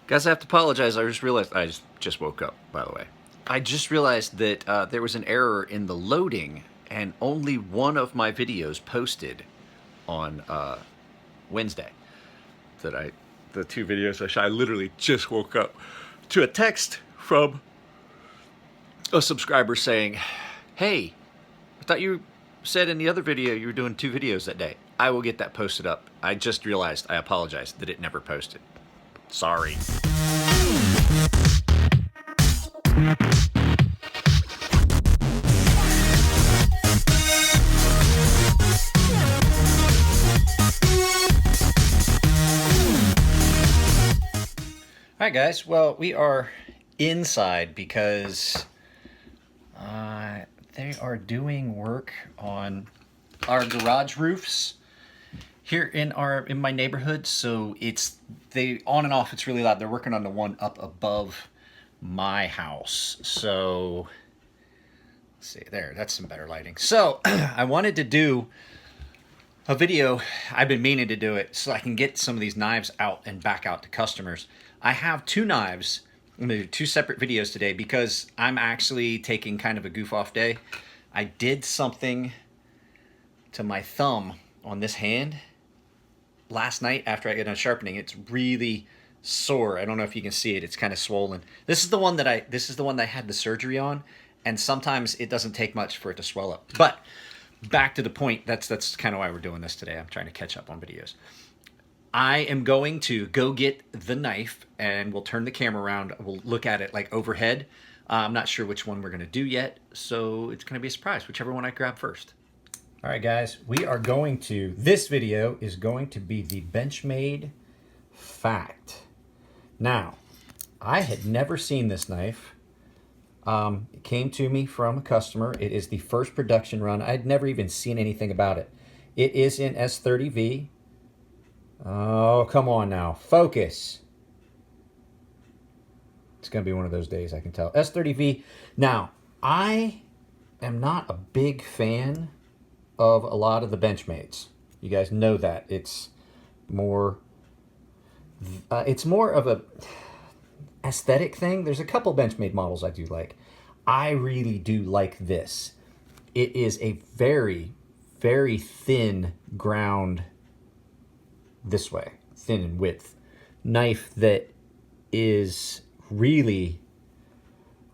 Guys, I have to apologize. I just realized I just woke up, by the way. I just realized that there was an error in the loading, and only one of my videos posted on Wednesday. The two videos I literally just woke up to a text from a subscriber saying, "Hey, I thought you said in the other video you were doing 2 videos that day." I will get that posted up. I just realized, I apologize, that it never posted. Sorry. All right, guys. Well, we are inside because they are doing work on our garage roofs here in my neighborhood. So it's on and off. It's really loud. They're working on the one up above my house. So let's see there. That's some better lighting. So I wanted to do a video. I've been meaning to do it so I can get some of these knives out and back out to customers. I have 2 knives. I'm going to do 2 separate videos today because I'm actually taking kind of a goof off day. I did something to my thumb on this hand last night after I got done sharpening. It's really sore. I don't know if you can see it. It's kind of swollen. This is the one that I had the surgery on, and sometimes it doesn't take much for it to swell up. But back to the point. That's kind of why we're doing this today. I'm trying to catch up on videos. I am going to go get the knife, and we'll turn the camera around. We'll look at it like overhead. I'm not sure which one we're going to do yet, so it's going to be a surprise, whichever one I grab first. All right, guys, this video is going to be the Benchmade Fact. Now, I had never seen this knife. It came to me from a customer. It is the first production run. I'd never even seen anything about it. It is in S30V. Oh, come on now. Focus. It's going to be one of those days, I can tell. S30V. Now, I am not a big fan of a lot of the Benchmades. You guys know that. It's more of a aesthetic thing. There's a couple Benchmade models I do like. I really do like this. It is a very, very thin ground this way, thin in width, knife that is really,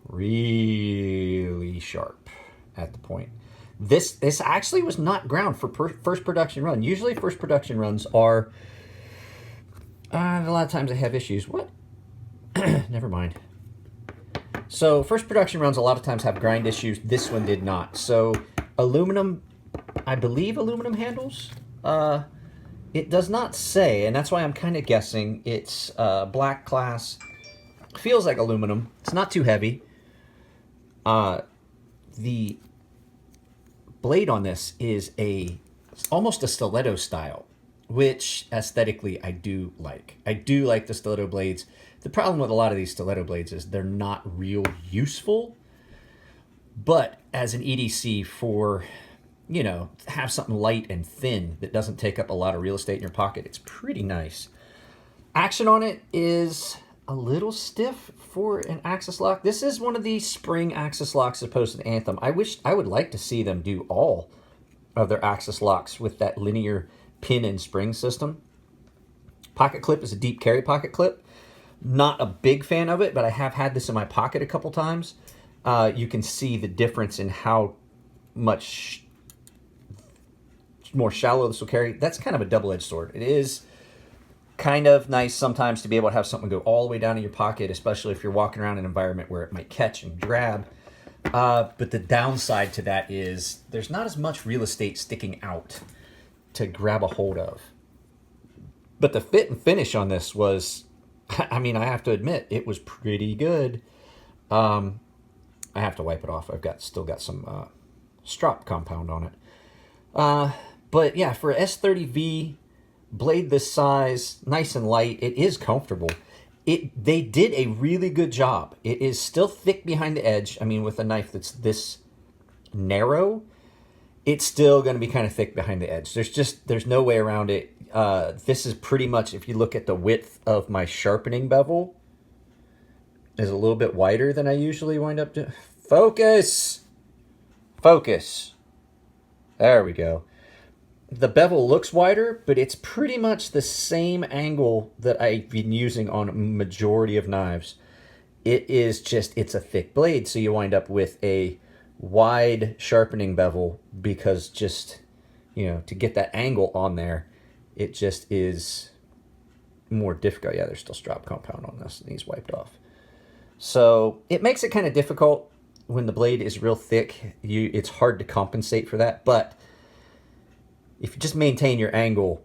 really sharp at the point. This actually was not ground for first production run. Usually first production runs are, a lot of times they have issues. What? Never mind. So first production runs a lot of times have grind issues. This one did not. So aluminum, I believe aluminum handles. It does not say, and that's why I'm kind of guessing. It's black class. Feels like aluminum. It's not too heavy. The blade on this is almost a stiletto style, which aesthetically I do like. I do like the stiletto blades. The problem with a lot of these stiletto blades is they're not real useful. But as an EDC for, have something light and thin that doesn't take up a lot of real estate in your pocket, it's pretty nice. Action on it is a little stiff for an axis lock. This is one of the spring axis locks as opposed to the Anthem. I would like to see them do all of their axis locks with that linear pin and spring system. Pocket clip is a deep carry pocket clip. Not a big fan of it, but I have had this in my pocket a couple times. You can see the difference in how much more shallow this will carry. That's kind of a double-edged sword. It is kind of nice sometimes to be able to have something go all the way down in your pocket, especially if you're walking around in an environment where it might catch and grab. But the downside to that is there's not as much real estate sticking out to grab a hold of. But the fit and finish on this was, I have to admit, it was pretty good. I have to wipe it off. Still got some strop compound on it. But yeah, for S30V, blade this size, nice and light, it is comfortable. They did a really good job. It is still thick behind the edge. With a knife that's this narrow, it's still going to be kind of thick behind the edge. There's no way around it. This is pretty much, if you look at the width of my sharpening bevel, is a little bit wider than I usually wind up doing. Focus! Focus. There we go. The bevel looks wider, but it's pretty much the same angle that I've been using on a majority of knives. It is just, it's a thick blade, so you wind up with a wide sharpening bevel because just, you know, to get that angle on there, it just is more difficult. Yeah, there's still strop compound on this, and he's wiped off. So it makes it kind of difficult when the blade is real thick. It's hard to compensate for that, but if you just maintain your angle,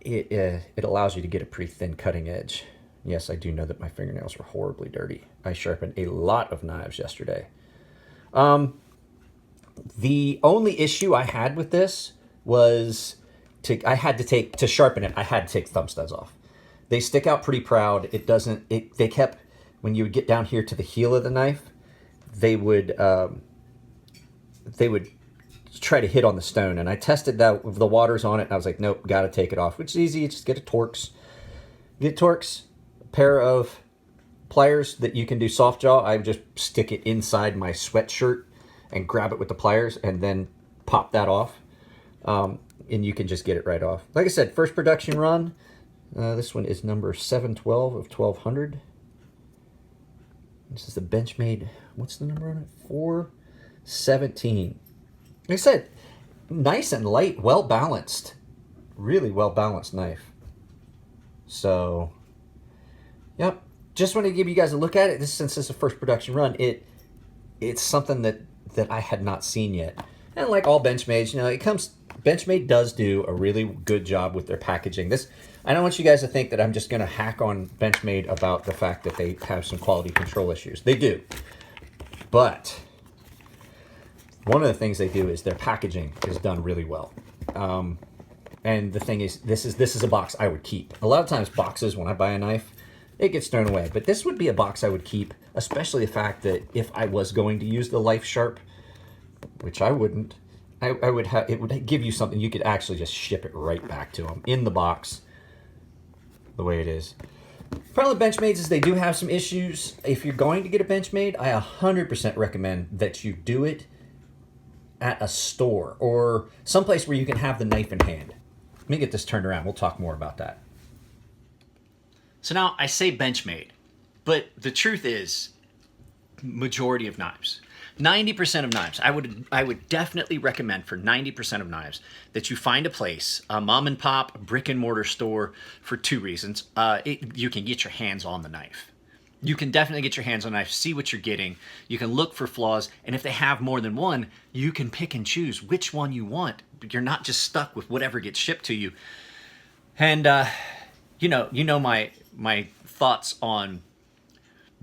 it allows you to get a pretty thin cutting edge. Yes, I do know that my fingernails were horribly dirty. I sharpened a lot of knives yesterday. The only issue I had with this was to sharpen it, I had to take thumb studs off. They stick out pretty proud. They kept, when you would get down here to the heel of the knife, they would try to hit on the stone. And I tested that with the waters on it, and I was like, nope, got to take it off, which is easy. You just get a Torx. Get Torx, a pair of pliers that you can do soft jaw. I would just stick it inside my sweatshirt and grab it with the pliers and then pop that off. And you can just get it right off. Like I said, first production run. This one is number 712 of 1200. This is the Benchmade. What's the number on it? 417. Like I said, nice and light, well balanced. Really well balanced knife. So, yep. Just wanted to give you guys a look at it. Since this is a first production run, it's something that I had not seen yet. And like all Benchmades, you know, Benchmade does do a really good job with their packaging. I don't want you guys to think that I'm just going to hack on Benchmade about the fact that they have some quality control issues. They do. But one of the things they do is their packaging is done really well. And the thing is, this is a box I would keep. A lot of times boxes, when I buy a knife, it gets thrown away. But this would be a box I would keep, especially the fact that if I was going to use the Life Sharp, which I wouldn't, I would have, it would give you something you could actually just ship it right back to them in the box, the way it is. Problem with Benchmades is they do have some issues. If you're going to get a Benchmade, I 100% recommend that you do it at a store or someplace where you can have the knife in hand. Let me get this turned around. We'll talk more about that. So now I say Benchmade, but the truth is, majority of knives, 90% of knives, I would definitely recommend for 90% of knives that you find a place, a mom and pop, brick and mortar store, for two reasons. You can get your hands on the knife. You can definitely get your hands on a knife, see what you're getting. You can look for flaws, and if they have more than one, you can pick and choose which one you want. You're not just stuck with whatever gets shipped to you. And you know my thoughts on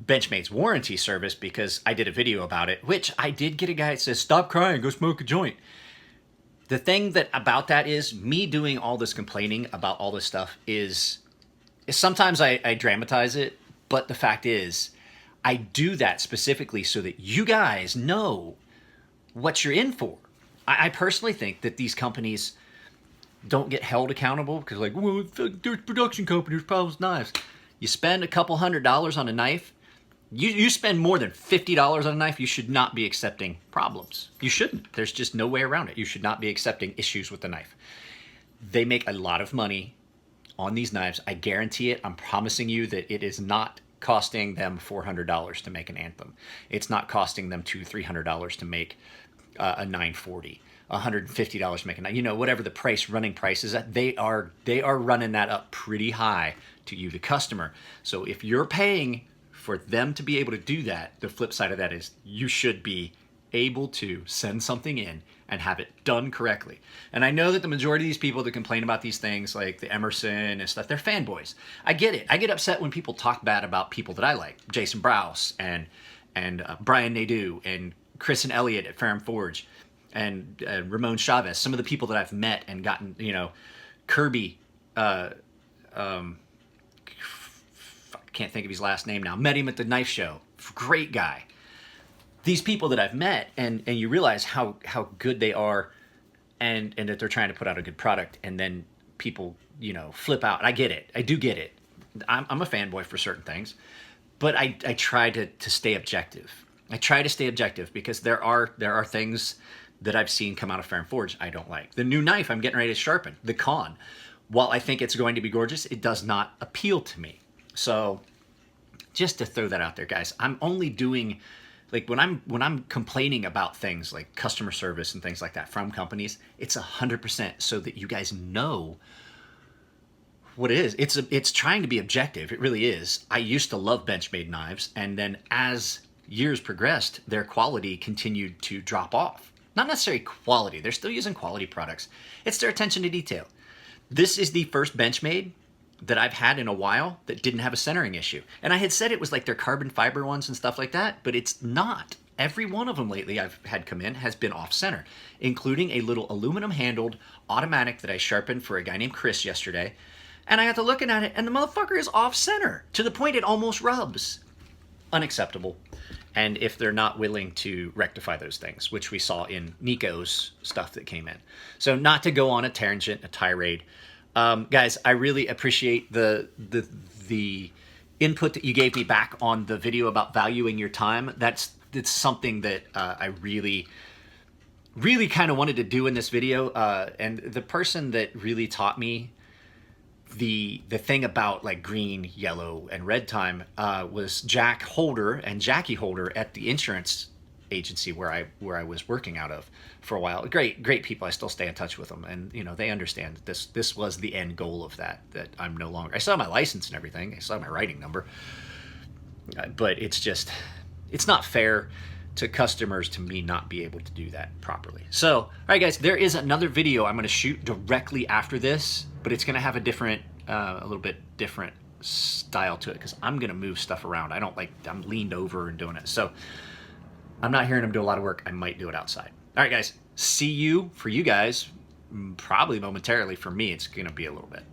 Benchmade's warranty service, because I did a video about it, which I did get a guy that says, stop crying, go smoke a joint. The thing about that is, me doing all this complaining about all this stuff is sometimes I dramatize it, but the fact is, I do that specifically so that you guys know what you're in for. I personally think that these companies don't get held accountable because, like, well, there's production companies, problems with knives. You spend a couple $100s on a knife, you spend more than $50 on a knife, you should not be accepting problems. You shouldn't. There's just no way around it. You should not be accepting issues with the knife. They make a lot of money on these knives. I guarantee it. I'm promising you that it is not costing them $400 to make an Anthem. It's not costing them $200-300 to make a 940. $150 to make a knife. You know, whatever the running price is at, they are running that up pretty high to you, the customer. So if you're paying for them to be able to do that, the flip side of that is you should be able to send something in and have it done correctly. And I know that the majority of these people that complain about these things, like the Emerson and stuff, they're fanboys. I get it. I get upset when people talk bad about people that I like, Jason Browse and Brian Nadeau and Chris and Elliott at Ferrum Forge and Ramon Chavez, some of the people that I've met and gotten, you know, Kirby, can't think of his last name now. Met him at the knife show. Great guy. These people that I've met, and you realize how good they are, and that they're trying to put out a good product, and then people, you know, flip out. I get it. I do get it. I'm a fanboy for certain things, but I try to stay objective. I try to stay objective because there are things that I've seen come out of Fair and Forge I don't like. The new knife I'm getting ready to sharpen, the Con, while I think it's going to be gorgeous, it does not appeal to me. So just to throw that out there, guys, I'm only doing, like, when I'm complaining about things like customer service and things like that from companies, it's 100% so that you guys know what it is. It's trying to be objective. It really is. I used to love Benchmade knives, and then as years progressed, their quality continued to drop off. Not necessarily quality. They're still using quality products. It's their attention to detail. This is the first Benchmade that I've had in a while that didn't have a centering issue. And I had said it was like their carbon fiber ones and stuff like that, but it's not. Every one of them lately I've had come in has been off center, including a little aluminum handled automatic that I sharpened for a guy named Chris yesterday. And I got to looking at it, and the motherfucker is off center to the point it almost rubs. Unacceptable. And if they're not willing to rectify those things, which we saw in Nico's stuff that came in. So not to go on a tangent, a tirade, guys, I really appreciate the input that you gave me back on the video about valuing your time. It's something that I really kind of wanted to do in this video. And the person that really taught me the thing about like green, yellow, and red time was Jack Holder and Jackie Holder at the insurance agency where I was working out of for a while. Great people. I still stay in touch with them, and you know, they understand that this was the end goal of that I'm no longer. I still have my license and everything. I still have my writing number, but it's not fair to customers to me not be able to do that properly. So, all right, guys, there is another video I'm going to shoot directly after this, but it's going to have a little bit different style to it because I'm going to move stuff around. I'm leaned over and doing it. So I'm not hearing him do a lot of work. I might do it outside. All right, guys, see you for you guys, probably momentarily. For me, it's going to be a little bit.